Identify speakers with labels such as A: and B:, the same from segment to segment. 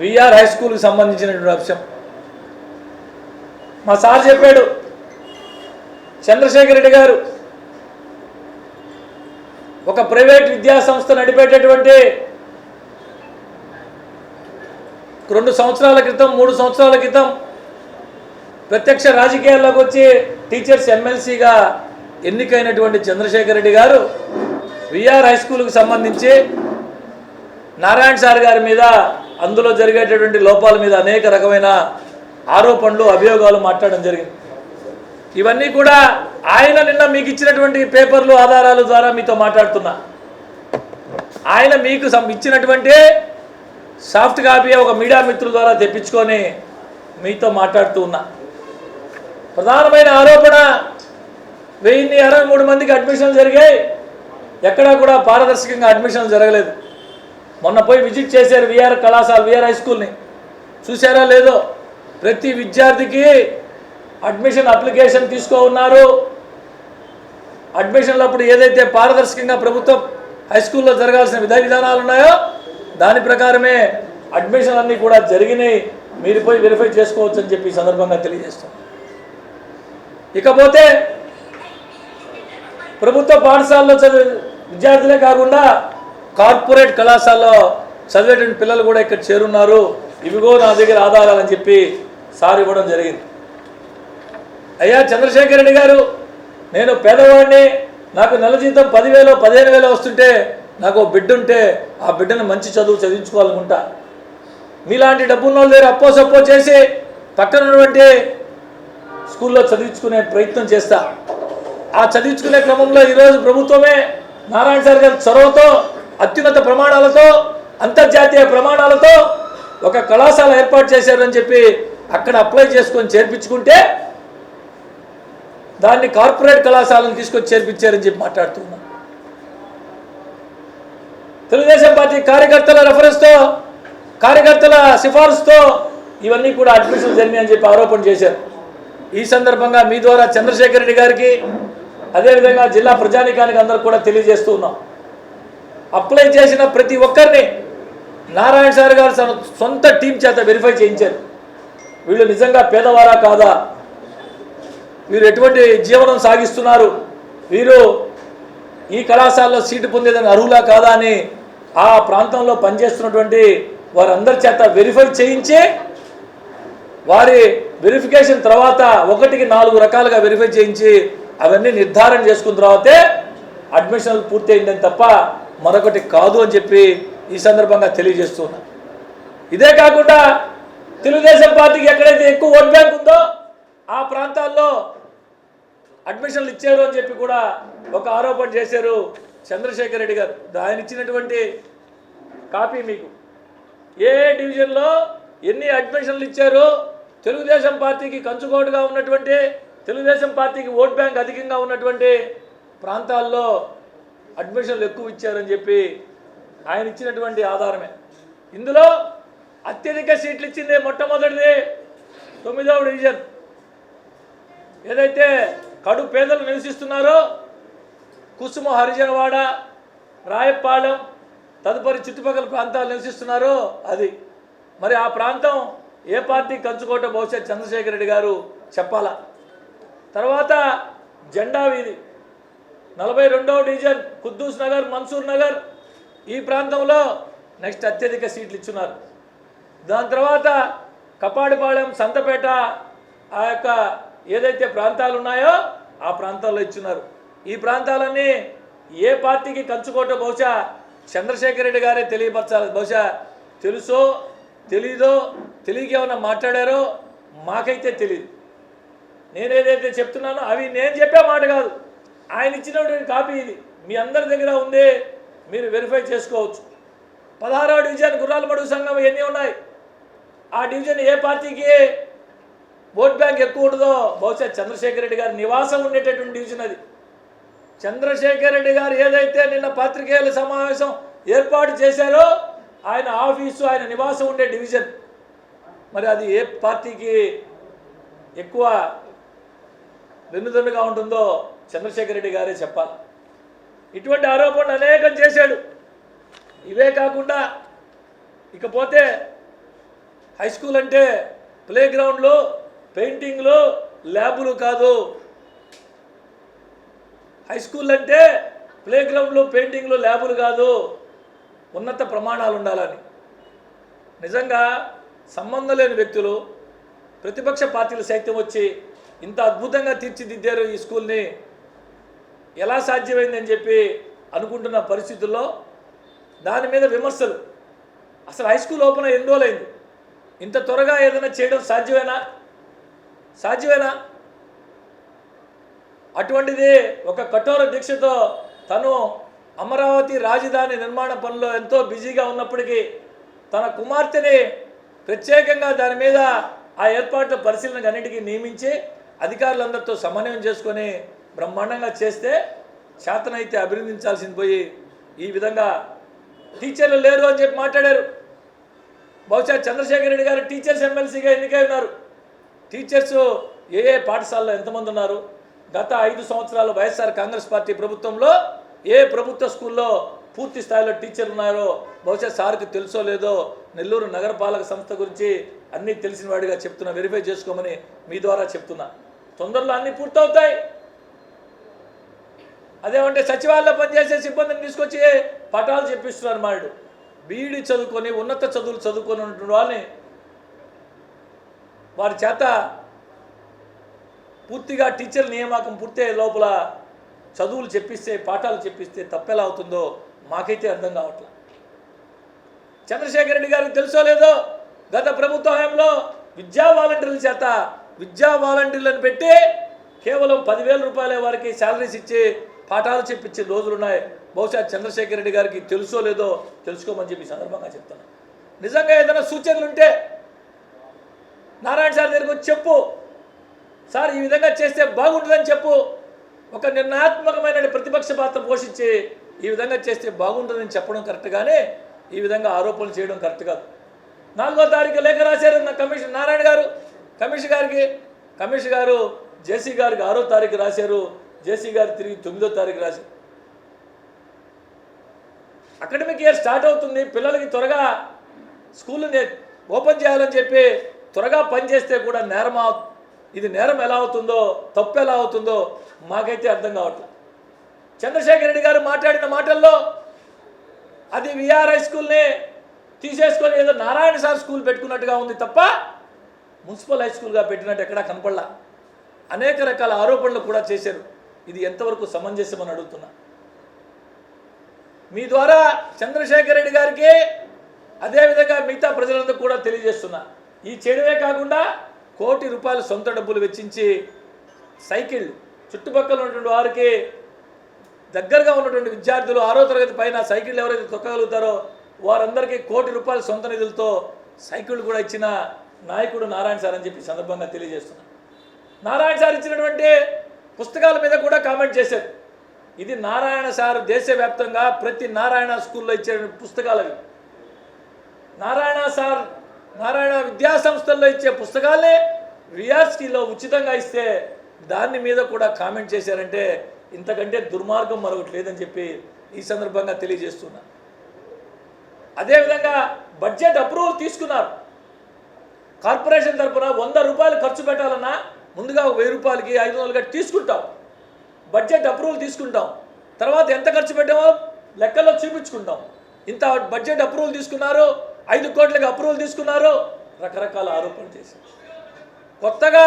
A: VR high స్కూల్కి సంబంధించినటువంటి అంశం. మా సార్ చెప్పాడు, చంద్రశేఖర్ రెడ్డి గారు ఒక ప్రైవేట్ విద్యా సంస్థ నడిపేటటువంటి 2 సంవత్సరాల క్రితం 3 సంవత్సరాల క్రితం ప్రత్యక్ష రాజకీయాల్లోకి వచ్చి టీచర్స్ ఎమ్మెల్సీగా ఎన్నికైనటువంటి చంద్రశేఖర్ రెడ్డి గారు విఆర్ హై స్కూల్కి సంబంధించి నారాయణ సార్ గారి మీద, అందులో జరిగేటటువంటి లోపాల మీద అనేక రకమైన ఆరోపణలు, అభియోగాలు మాట్లాడడం జరిగింది. ఇవన్నీ కూడా ఆయన నిన్న మీకు ఇచ్చినటువంటి పేపర్లు, ఆధారాల ద్వారా మీతో మాట్లాడుతున్నా. ఆయన మీకు ఇచ్చినటువంటి సాఫ్ట్ కాపీ ఒక మీడియా మిత్రుల ద్వారా తెప్పించుకొని మీతో మాట్లాడుతూ ఉన్నా. ప్రధానమైన ఆరోపణ 1063 మందికి అడ్మిషన్లు జరిగాయి, ఎక్కడా కూడా పారదర్శకంగా అడ్మిషన్లు జరగలేదు. మొన్న పోయి విజిట్ చేశారు విఆర్ కళాశాల, విఆర్ హై స్కూల్ని చూసారా లేదో. ప్రతి విద్యార్థికి అడ్మిషన్ అప్లికేషన్ తీసుకో ఉన్నారు. అడ్మిషన్లప్పుడు ఏదైతే పారదర్శకంగా ప్రభుత్వం హై స్కూల్లో జరగాల్సిన విధానాలు ఉన్నాయో దాని ప్రకారమే అడ్మిషన్ అన్నీ కూడా జరిగినాయి. మీరు పోయి వెరిఫై చేసుకోవచ్చు అని చెప్పి ఈ సందర్భంగా తెలియజేస్తాం. ఇకపోతే ప్రభుత్వ పాఠశాలలో చదివే విద్యార్థులే కాకుండా కార్పొరేట్ కళాశాలలో చదివేటువంటి పిల్లలు కూడా ఇక్కడ చేరున్నారు. ఇవిగో నా దగ్గర ఆధారాలని చెప్పి సార్ ఇవ్వడం జరిగింది. అయ్యా చంద్రశేఖర్ రెడ్డి గారు, నేను పేదవాడిని, నాకు నెల జీతం 10,000 15,000 వస్తుంటే నాకు బిడ్డ ఉంటే ఆ బిడ్డను మంచి చదువు చదివించుకోవాలనుకుంటా. మీలాంటి డబ్బున్న వాళ్ళ దగ్గర అప్పో సప్పో చేసి పక్కన ఉన్నటువంటి స్కూల్లో చదివించుకునే ప్రయత్నం చేస్తా. ఆ చదివించుకునే క్రమంలో ఈరోజు ప్రభుత్వమే నారాయణ సార్ గారి చొరవతో, అత్యున్నత ప్రమాణాలతో, అంతర్జాతీయ ప్రమాణాలతో ఒక కళాశాల ఏర్పాటు చేశారని చెప్పి అక్కడ అప్లై చేసుకొని చేర్పించుకుంటే దాన్ని కార్పొరేట్ కళాశాలను తీసుకొచ్చి చేర్పించారని చెప్పి మాట్లాడుతున్నాం. తెలుగుదేశం పార్టీ కార్యకర్తల రెఫరెన్స్తో, కార్యకర్తల సిఫార్సుతో ఇవన్నీ కూడా అడ్మిషన్లు జరిగినాయని చెప్పి ఆరోపణ చేశారు. ఈ సందర్భంగా మీ ద్వారా చంద్రశేఖర్ రెడ్డి గారికి, అదేవిధంగా జిల్లా ప్రజానీకానికి అందరూ కూడా తెలియజేస్తూ ఉన్నాం. అప్లై చేసిన ప్రతి ఒక్కరిని నారాయణ సార్ గారు సొంత టీం చేత వెరిఫై చేయించారు. వీళ్ళు నిజంగా పేదవారా కాదా, వీరు ఎటువంటి జీవనం సాగిస్తున్నారు, వీరు ఈ కళాశాలలో సీటు పొందేదని అర్హులా కాదా అని ఆ ప్రాంతంలో పనిచేస్తున్నటువంటి వారందరి చేత వెరిఫై చేయించి, వారి వెరిఫికేషన్ తర్వాత 1కి 4 రకాలుగా వెరిఫై చేయించి అవన్నీ నిర్ధారణ చేసుకున్న తర్వాతే అడ్మిషన్లు పూర్తయిందని తప్ప మరొకటి కాదు అని చెప్పి ఈ సందర్భంగా తెలియజేస్తున్నా. ఇదే కాకుండా తెలుగుదేశం పార్టీకి ఎక్కడైతే ఎక్కువ ఓట్ బ్యాంక్ ఉందో ఆ ప్రాంతాల్లో అడ్మిషన్లు ఇచ్చారు అని చెప్పి కూడా ఒక ఆరోపణ చేశారు చంద్రశేఖర్ రెడ్డి గారు. ఆయన ఇచ్చినటువంటి కాపీ మీకు ఏ డివిజన్లో ఎన్ని అడ్మిషన్లు ఇచ్చారు, తెలుగుదేశం పార్టీకి కంచుకోటుగా ఉన్నటువంటి, తెలుగుదేశం పార్టీకి ఓట్ బ్యాంక్ అధికంగా ఉన్నటువంటి ప్రాంతాల్లో అడ్మిషన్లు ఎక్కువ ఇచ్చారని చెప్పి ఆయన ఇచ్చినటువంటి ఆధారమే. ఇందులో అత్యధిక సీట్లు ఇచ్చింది మొట్టమొదటిది 9వ డివిజన్. ఏదైతే కడు పేదలు నివసిస్తున్నారో కుసుమ, హరిజనవాడ, రాయపాలెం తదుపరి చుట్టుపక్కల ప్రాంతాలు నివసిస్తున్నారో అది. మరి ఆ ప్రాంతం ఏ పార్టీ కంచుకోట బహుశా చంద్రశేఖర్ రెడ్డి గారు చెప్పాలా. తర్వాత జెండా వీధి 42వ డివిజన్ కుద్దూస్ నగర్, మన్సూర్ నగర్ ఈ ప్రాంతంలో నెక్స్ట్ అత్యధిక సీట్లు ఇచ్చున్నారు. దాని తర్వాత కపాడిపాళెం, సంతపేట ఆ యొక్క ఏదైతే ప్రాంతాలు ఉన్నాయో ఆ ప్రాంతాల్లో ఇచ్చున్నారు. ఈ ప్రాంతాలన్నీ ఏ పార్టీకి కంచుకోట బహుశా చంద్రశేఖర్ రెడ్డి గారే తెలియపరచాలి. బహుశా తెలుసో తెలీదో, తెలియకేమన్నా మాట్లాడారో మాకైతే తెలియదు. నేనేదైతే చెప్తున్నానో అవి నేను చెప్పే మాట కాదు, ఆయన ఇచ్చినటువంటి కాపీ ఇది మీ అందరి దగ్గర ఉంది, మీరు వెరిఫై చేసుకోవచ్చు. 16వ డివిజన్ గుర్రాల మడుగు సంఘం ఎన్ని ఉన్నాయి, ఆ డివిజన్ ఏ పార్టీకి ఓట్ బ్యాంక్ ఎక్కువ ఉంటుందో బహుశా చంద్రశేఖర్ రెడ్డి గారి నివాసం ఉండేటటువంటి డివిజన్ అది. చంద్రశేఖర్ రెడ్డి గారు ఏదైతే నిన్న పాత్రికేయుల సమావేశం ఏర్పాటు చేశారో ఆయన ఆఫీసు, ఆయన నివాసం ఉండే డివిజన్, మరి అది ఏ పార్టీకి ఎక్కువ వెన్నుదన్నుగా ఉంటుందో చంద్రశేఖర్ రెడ్డి గారే చెప్పాలి. ఇటువంటి ఆరోపణలు అనేకం చేశాడు. ఇవే కాకుండా ఇకపోతే హై స్కూల్ అంటే ప్లే గ్రౌండ్లో పెయింటింగ్లో ల్యాబులు కాదు. హై స్కూల్ అంటే ప్లే గ్రౌండ్లో పెయింటింగ్లో ల్యాబులు కాదు, ఉన్నత ప్రమాణాలు ఉండాలని. నిజంగా సంబంధం లేని వ్యక్తులు, ప్రతిపక్ష పార్టీలు సైతం వచ్చి ఇంత అద్భుతంగా తీర్చిదిద్దారు ఈ స్కూల్ని, ఎలా సాధ్యమైందని చెప్పి అనుకుంటున్న పరిస్థితుల్లో దాని మీద విమర్శలు. అసలు హై స్కూల్ ఓపెన్ ఎన్ని రోజులైంది? ఇంత త్వరగా ఏదైనా చేయడం సాధ్యమేనా? అటువంటిది ఒక కఠోర దీక్షతో తను అమరావతి రాజధాని నిర్మాణ పనిలో ఎంతో బిజీగా ఉన్నప్పటికీ తన కుమార్తెని ప్రత్యేకంగా దాని మీద ఆ ఏర్పాట్ల పరిశీలనకు అన్నింటికీ నియమించి అధికారులందరితో సమన్వయం చేసుకొని బ్రహ్మాండంగా చేస్తే చేతనైతే అభినందించాల్సింది పోయి ఈ విధంగా టీచర్లు లేరు అని చెప్పి మాట్లాడారు. బహుశా చంద్రశేఖర్ రెడ్డి గారు టీచర్స్ ఎమ్మెల్సీగా ఎన్నికై ఉన్నారు. టీచర్స్ ఏ పాఠశాలలో ఎంతమంది ఉన్నారు? గత 5 సంవత్సరాలు వైఎస్ఆర్ కాంగ్రెస్ పార్టీ ప్రభుత్వంలో ఏ ప్రభుత్వ స్కూల్లో పూర్తి స్థాయిలో టీచర్లు ఉన్నారో బహుశా సార్కి తెలుసో లేదో. నెల్లూరు నగరపాలక సంస్థ గురించి అన్నీ తెలిసిన వాడిగా చెప్తున్నా, వెరిఫై చేసుకోమని మీ ద్వారా చెప్తున్నా. తొందరలో అన్నీ పూర్తవుతాయి. అదేమంటే సచివాలయంలో పనిచేసే సిబ్బందిని తీసుకొచ్చి పాఠాలు చెప్పిస్తున్నారు. మాడు బీఈడి చదువుకొని ఉన్నత చదువులు చదువుకొని ఉన్నటువంటి వాళ్ళని వారి చేత పూర్తిగా టీచర్ నియామకం పూర్తయ్యే లోపల చదువులు చెప్పిస్తే, పాఠాలు చెప్పిస్తే తప్పెలా అవుతుందో మాకైతే అర్థం కావట్లేదు. చంద్రశేఖర్ రెడ్డి గారికి తెలుసో లేదో గత ప్రభుత్వ హయాంలో విద్యా వాలంటీర్ల చేత విద్యా వాలంటీర్లను పెట్టి కేవలం 10,000 రూపాయల వారికి శాలరీస్ ఇచ్చి పాఠాలు చెప్పించే రోజులు ఉన్నాయి. బహుశా చంద్రశేఖర్ రెడ్డి గారికి తెలుసో లేదో తెలుసుకోమని చెప్పి సందర్భంగా చెప్తున్నాను. నిజంగా ఏదైనా సూచనలు ఉంటే నారాయణ సార్ దగ్గరికి వచ్చి చెప్పు, సార్ ఈ విధంగా చేస్తే బాగుంటుందని చెప్పు. ఒక నిర్ణయాత్మకమైన ప్రతిపక్ష పాత్ర పోషించి ఈ విధంగా చేస్తే బాగుంటుందని చెప్పడం కరెక్ట్, కానీ ఈ విధంగా ఆరోపణలు చేయడం కరెక్ట్ కాదు. 4వ తారీఖు లేఖ రాశారు కమిషన్ నారాయణ గారు కమిషన్ గారు జేసీ గారికి 6వ తారీఖు రాశారు. జేసీ గారు తిరిగి 9వ తారీఖు రాశారు. అకాడమిక్ ఇయర్ స్టార్ట్ అవుతుంది, పిల్లలకి త్వరగా స్కూల్ని ఓపెన్ చేయాలని చెప్పి త్వరగా పనిచేస్తే కూడా ఇది నేరం ఎలా అవుతుందో, తప్పు ఎలా అవుతుందో మాకైతే అర్థం కావట్లేదు. చంద్రశేఖర్ రెడ్డి గారు మాట్లాడిన మాటల్లో అది విఆర్ హై స్కూల్ని తీసేసుకొని ఏదో నారాయణ సార్ స్కూల్ పెట్టుకున్నట్టుగా ఉంది తప్ప మున్సిపల్ హై స్కూల్గా పెట్టినట్టు ఎక్కడా కనపడలా. అనేక రకాల ఆరోపణలు కూడా చేశారు. ఇది ఎంతవరకు సమంజసమని అడుగుతున్నా. మీ ద్వారా చంద్రశేఖర్ రెడ్డి గారికి అదేవిధంగా మిగతా ప్రజలందరూ కూడా తెలియజేస్తున్నా, ఈ చేయడమే కాకుండా ₹1 కోటి సొంత డబ్బులు వెచ్చించి సైకిల్ చుట్టుపక్కల ఉన్నటువంటి వారికి దగ్గరగా ఉన్నటువంటి విద్యార్థులు 6వ తరగతి పైన సైకిళ్ళు ఎవరైతే తొక్కగలుగుతారో వారందరికీ ₹1 కోటి సొంత నిధులతో సైకిళ్ళు కూడా ఇచ్చిన నాయకుడు నారాయణ సార్ అని చెప్పి సందర్భంగా తెలియజేస్తున్నాను. నారాయణ సార్ ఇచ్చినటువంటి పుస్తకాల మీద కూడా కామెంట్ చేశారు. ఇది నారాయణ సార్ దేశవ్యాప్తంగా ప్రతి నారాయణ స్కూల్లో ఇచ్చే పుస్తకాలవి. నారాయణ విద్యా సంస్థల్లో ఇచ్చే పుస్తకాలే విఆర్స్కిలో ఉచితంగా ఇస్తే దాని మీద కూడా కామెంట్ చేశారంటే ఇంతకంటే దుర్మార్గం మరొకటి లేదని చెప్పి ఈ సందర్భంగా తెలియజేస్తున్నా. అదేవిధంగా బడ్జెట్ అప్రూవల్ తీసుకున్నారు. కార్పొరేషన్ తరఫున ₹100 ఖర్చు పెట్టాలన్నా ముందుగా ₹1000కి 500గా తీసుకుంటాం. బడ్జెట్ అప్రూవల్ తీసుకుంటాం. తర్వాత ఎంత ఖర్చు పెట్టామో లెక్కల్లో చూపించుకుంటాం. ఇంత బడ్జెట్ అప్రూవల్ తీసుకున్నారు, 5 కోట్లకి అప్రూవల్ తీసుకున్నారు, రకరకాల ఆరోపణలు చేశారు. కొత్తగా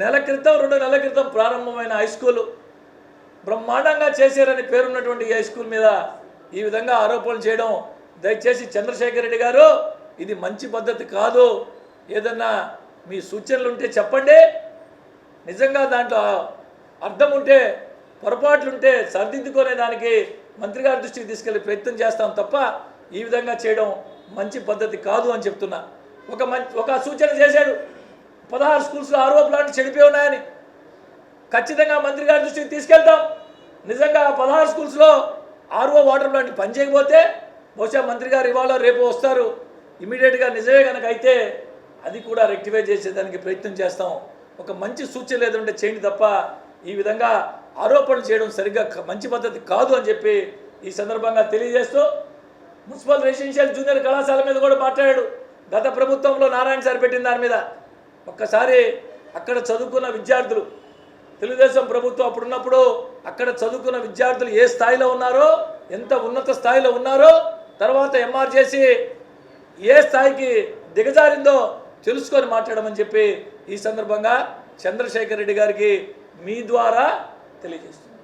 A: 2 నెలల క్రితం ప్రారంభమైన హై స్కూలు బ్రహ్మాండంగా చేశారని పేరున్నటువంటి ఈ హై స్కూల్ మీద ఈ విధంగా ఆరోపణలు చేయడం, దయచేసి చంద్రశేఖర్ రెడ్డి గారు ఇది మంచి పద్ధతి కాదు. ఏదన్నా మీ సూచనలు ఉంటే చెప్పండి. నిజంగా దాంట్లో అర్థం ఉంటే, పొరపాట్లుంటే సరిదిద్దుకునే దానికి మంత్రి గారి దృష్టికి తీసుకెళ్లే ప్రయత్నం చేస్తాం తప్ప ఈ విధంగా చేయడం మంచి పద్ధతి కాదు అని చెప్తున్నా. ఒక సూచన చేశాడు, 16 స్కూల్స్లో ఆర్ఓ ప్లాంట్ చెడిపోయి ఉన్నాయని. ఖచ్చితంగా మంత్రి గారి దృష్టికి తీసుకెళ్తాం. నిజంగా 16 స్కూల్స్లో ఆర్ఓ వాటర్ ప్లాంట్ పనిచేయకపోతే బహుశా మంత్రి గారు ఇవాళ రేపు వస్తారు. ఇమీడియట్గా నిజమే కనుక అయితే అది కూడా రెక్టిఫై చేసేదానికి ప్రయత్నం చేస్తాం. ఒక మంచి సూచన లేదంటే చేయండి తప్ప ఈ విధంగా ఆరోపణలు చేయడం సరిగ్గా మంచి పద్ధతి కాదు అని చెప్పి ఈ సందర్భంగా తెలియజేస్తూ, మున్సిపల్ రెసిడెన్షియల్ జూనియర్ కళాశాల మీద కూడా మాట్లాడాడు. గత ప్రభుత్వంలో నారాయణ సార్ పెట్టిన దాని మీద ఒక్కసారి అక్కడ చదువుకున్న విద్యార్థులు, తెలుగుదేశం ప్రభుత్వం అప్పుడున్నప్పుడు అక్కడ చదువుకున్న విద్యార్థులు ఏ స్థాయిలో ఉన్నారో, ఎంత ఉన్నత స్థాయిలో ఉన్నారో, తర్వాత ఎంఆర్ చేసి ఏ స్థాయికి దిగజారిందో తెలుసుకొని మాట్లాడమని చెప్పి ఈ సందర్భంగా చంద్రశేఖర్ రెడ్డి గారికి మీ ద్వారా తెలియజేస్తున్నాను.